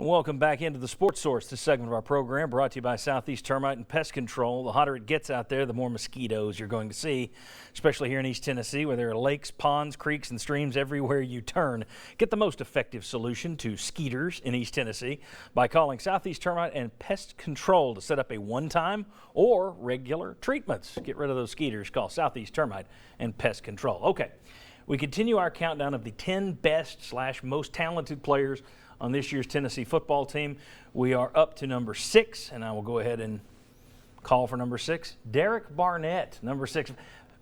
Welcome back into the Sports Source. This segment of our program brought to you by Southeast Termite and Pest Control. The hotter it gets out there, the more mosquitoes you're going to see, especially here in East Tennessee, where there are lakes, ponds, creeks, and streams everywhere you turn. Get the most effective solution to skeeters in East Tennessee by calling Southeast Termite and Pest Control to set up a one-time or regular treatments. Get rid of those skeeters. Call Southeast Termite and Pest Control. Okay, we continue our countdown of the 10 best/most talented players on this year's Tennessee football team. We are up to number 6, and I will go ahead and call for number 6, Derek Barnett, number 6.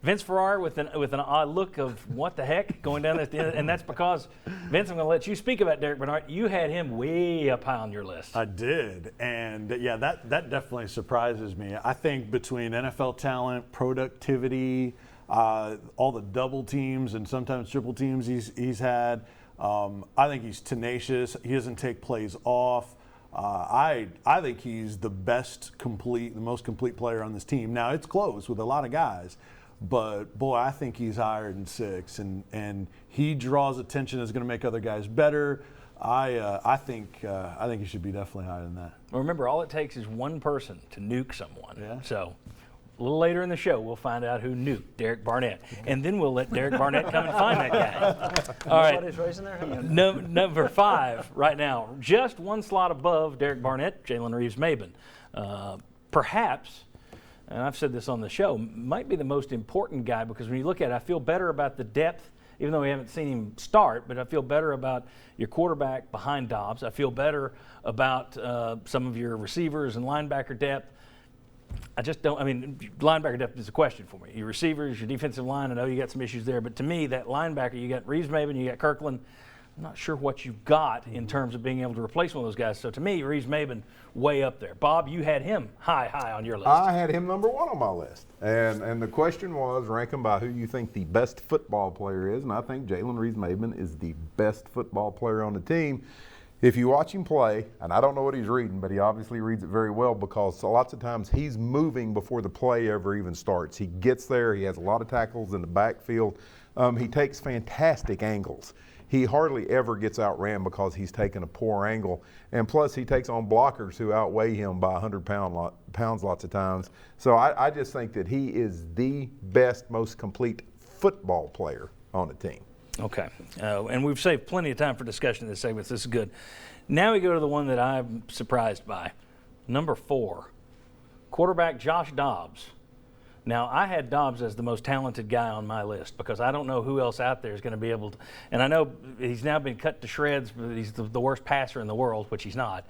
Vince Ferrari with an odd look of what the heck going down at the end, and that's because, Vince, I'm going to let you speak about Derek Barnett. You had him way up high on your list. I did, and yeah, that definitely surprises me. I think between NFL talent, productivity, all the double teams and sometimes triple teams he's had, I think he's tenacious. He doesn't take plays off. I think he's the most complete player on this team. Now, it's close with a lot of guys, but boy, I think he's higher than 6, and he draws attention that's going to make other guys better. I think he should be definitely higher than that. Well, remember, all it takes is one person to nuke someone. Yeah. So a little later in the show, we'll find out who nuked Derek Barnett, and then we'll let Derek Barnett come and find that guy. All right. Number 5 right now, just one slot above Derek Barnett, Jalen Reeves-Maybin. Perhaps, and I've said this on the show, might be the most important guy, because when you look at it, I feel better about the depth, even though we haven't seen him start, but I feel better about your quarterback behind Dobbs. I feel better about some of your receivers and linebacker depth. I just don't, linebacker depth is a question for me. Your receivers, your defensive line, I know you got some issues there, but to me, that linebacker, you got Reeves-Maybin, you got Kirkland. I'm not sure what you've got in terms of being able to replace one of those guys. So to me, Reeves-Maybin way up there. Bob, you had him high on your list. I had him number 1 on my list. And the question was, rank him by who you think the best football player is, and I think Jalen Reeves-Maybin is the best football player on the team. If you watch him play, and I don't know what he's reading, but he obviously reads it very well, because lots of times he's moving before the play ever even starts. He gets there. He has a lot of tackles in the backfield. He takes fantastic angles. He hardly ever gets outran because he's taking a poor angle. And plus, he takes on blockers who outweigh him by 100 pounds lots of times. So I just think that he is the best, most complete football player on the team. Okay, and we've saved plenty of time for discussion in this segment. This is good. Now we go to the one that I'm surprised by. Number 4, quarterback Josh Dobbs. Now, I had Dobbs as the most talented guy on my list, because I don't know who else out there is going to be able to. And I know he's now been cut to shreds. He's the worst passer in the world, which he's not.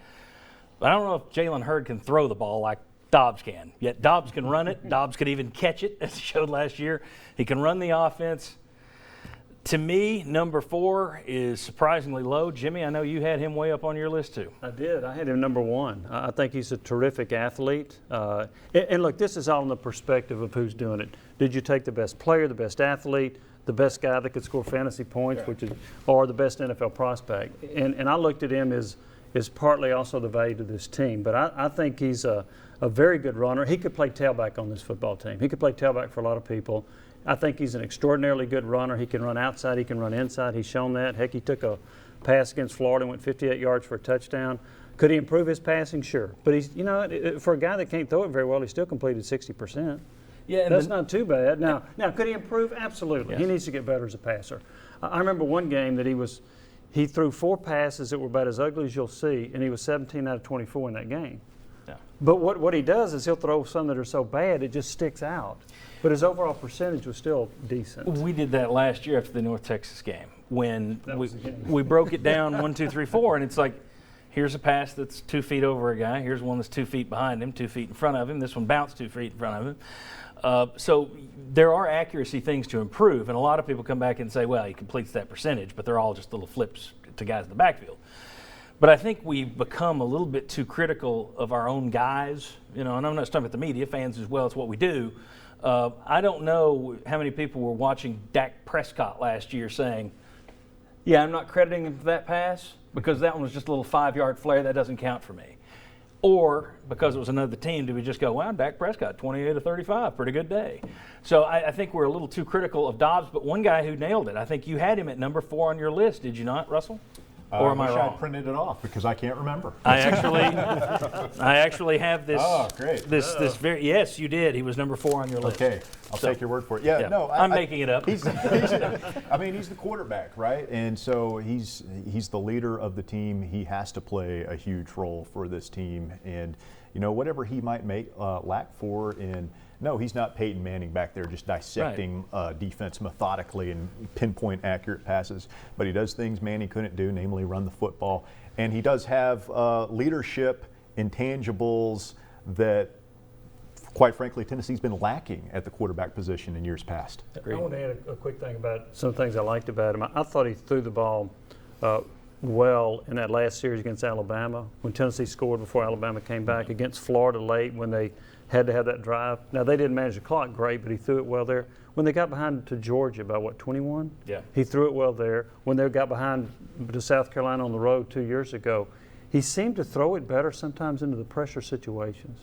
But I don't know if Jalen Hurd can throw the ball like Dobbs can. Yet Dobbs can run it. Dobbs could even catch it, as he showed last year. He can run the offense. To me, number 4 is surprisingly low. Jimmy, I know you had him way up on your list too. I did. I had him number 1. I think he's a terrific athlete. And look, this is all in the perspective of who's doing it. Did you take the best player, the best athlete, the best guy that could score fantasy points, or the best NFL prospect? And I looked at him as partly also the value to this team. But I think he's a very good runner. He could play tailback on this football team. He could play tailback for a lot of people. I think he's an extraordinarily good runner. He can run outside. He can run inside. He's shown that. Heck, he took a pass against Florida and went 58 yards for a touchdown. Could he improve his passing? Sure. But he's, for a guy that can't throw it very well, he still completed 60%. Yeah, and that's not too bad. Now, could he improve? Absolutely. Yes. He needs to get better as a passer. I remember one game that he threw 4 passes that were about as ugly as you'll see, and he was 17 out of 24 in that game. Yeah. But what he does is he'll throw some that are so bad it just sticks out. But his overall percentage was still decent. We did that last year after the North Texas game, when we broke it down 1, 2, 3, 4, and it's like, here's a pass that's 2 feet over a guy. Here's one that's 2 feet behind him, 2 feet in front of him. This one bounced 2 feet in front of him. So there are accuracy things to improve, and a lot of people come back and say, well, he completes that percentage, but they're all just little flips to guys in the backfield. But I think we've become a little bit too critical of our own guys, and I'm not talking about the media, fans as well. It's what we do. I don't know how many people were watching Dak Prescott last year saying, yeah, I'm not crediting him for that pass because that one was just a little 5-yard flare. That doesn't count for me. Or because it was another team, do we just go, wow, Dak Prescott, 28 of 35, pretty good day. So I think we're a little too critical of Dobbs, but one guy who nailed it, I think you had him at number 4 on your list, did you not, Russell? Or am I wish wrong? I'd printed it off because I can't remember. I actually have this. Oh, great. This very yes, you did. He was number 4 on your list. Okay, I'll take your word for it. Yeah, Yeah. no, I'm making it up. He's I mean, he's the quarterback, right? And so he's the leader of the team. He has to play a huge role for this team, and whatever he might lack for in. No, he's not Peyton Manning back there just dissecting defense methodically and pinpoint accurate passes. But he does things Manning couldn't do, namely run the football. And he does have leadership intangibles that, quite frankly, Tennessee's been lacking at the quarterback position in years past. I want to add a quick thing about some things I liked about him. I thought he threw the ball well in that last series against Alabama when Tennessee scored before Alabama came back, against Florida late when they had to have that drive. Now, they didn't manage the clock great, but he threw it well there. When they got behind to Georgia by, 21? Yeah. He threw it well there. When they got behind to South Carolina on the road 2 years ago, he seemed to throw it better sometimes into the pressure situations,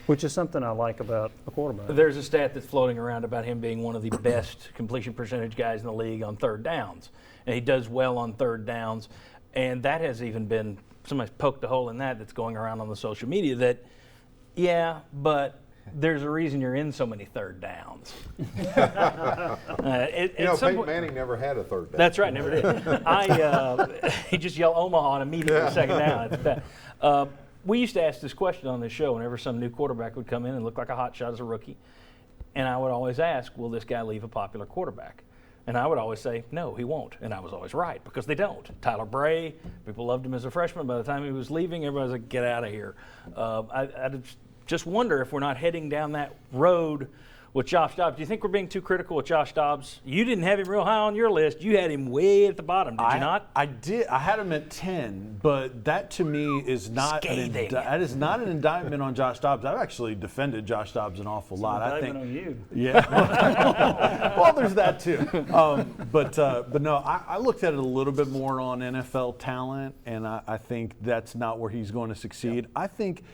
which is something I like about a quarterback. There's a stat that's floating around about him being one of the best completion percentage guys in the league on third downs. And he does well on third downs. And that has even been, somebody's poked a hole in that's going around on the social media that, yeah, but there's a reason you're in so many third downs. Peyton Manning never had a third down. That's right, never did. He just yelled Omaha and immediately second down. It's bad. We used to ask this question on this show whenever some new quarterback would come in and look like a hot shot as a rookie. And I would always ask, will this guy leave a popular quarterback? And I would always say, no, he won't. And I was always right, because they don't. Tyler Bray, people loved him as a freshman. By the time he was leaving, everybody was like, get out of here. I just wonder if we're not heading down that road with Josh Dobbs. Do you think we're being too critical with Josh Dobbs? You didn't have him real high on your list. You had him way at the bottom, did you not? I did. I had him at 10, but that to me is not that is not an indictment on Josh Dobbs. I've actually defended Josh Dobbs an awful lot. I think. On you. Yeah. Well, there's that too. But no, I looked at it a little bit more on NFL talent, and I think that's not where he's going to succeed. I think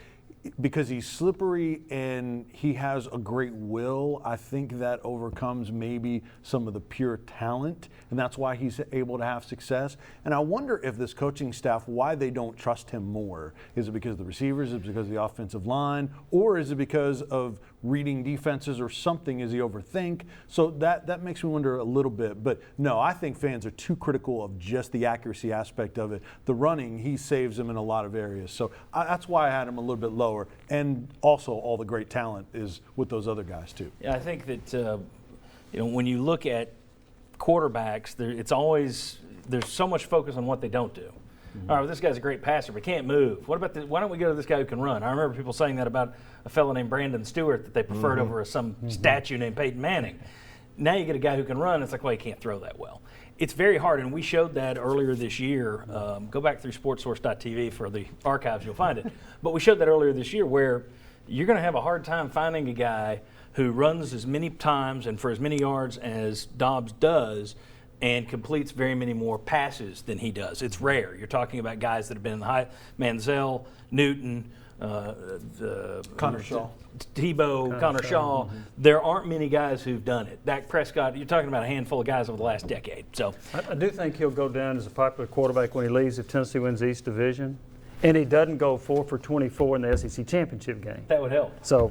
because he's slippery and he has a great will, I think that overcomes maybe some of the pure talent, and that's why he's able to have success. And I wonder if this coaching staff, why they don't trust him more. Is it because of the receivers? Is it because of the offensive line? Or is it because of reading defenses or something? Is he overthink? So that makes me wonder a little bit. But no, I think fans are too critical of just the accuracy aspect of it. The running, he saves them in a lot of areas. So that's why I had him a little bit lower. And also all the great talent is with those other guys too. Yeah, I think that when you look at quarterbacks, there's so much focus on what they don't do. Mm-hmm. All right, well, this guy's a great passer, but can't move. What about why don't we go to this guy who can run? I remember people saying that about a fellow named Brandon Stewart that they preferred over some statue named Peyton Manning. Now you get a guy who can run, it's like, well, he can't throw that well. It's very hard, and we showed that earlier this year. Go back through sportsource.tv for the archives, you'll find it. But we showed that earlier this year where you're going to have a hard time finding a guy who runs as many times and for as many yards as Dobbs does and completes very many more passes than he does. It's rare. You're talking about guys that have been in the high, Manziel, Newton, Connor Shaw. Tebow, Connor Shaw. Mm-hmm. There aren't many guys who've done it. Dak Prescott, you're talking about a handful of guys over the last decade. So I do think he'll go down as a popular quarterback when he leaves if Tennessee wins the East Division. And he doesn't go 4 for 24 in the SEC championship game. That would help. So,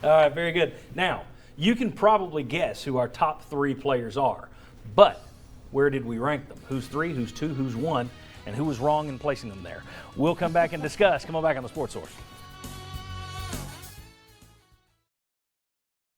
All right, very good. Now, you can probably guess who our top 3 players are, but where did we rank them? Who's 3, who's 2, who's 1, and who was wrong in placing them there? We'll come back and discuss. Come on back on the Sports Source.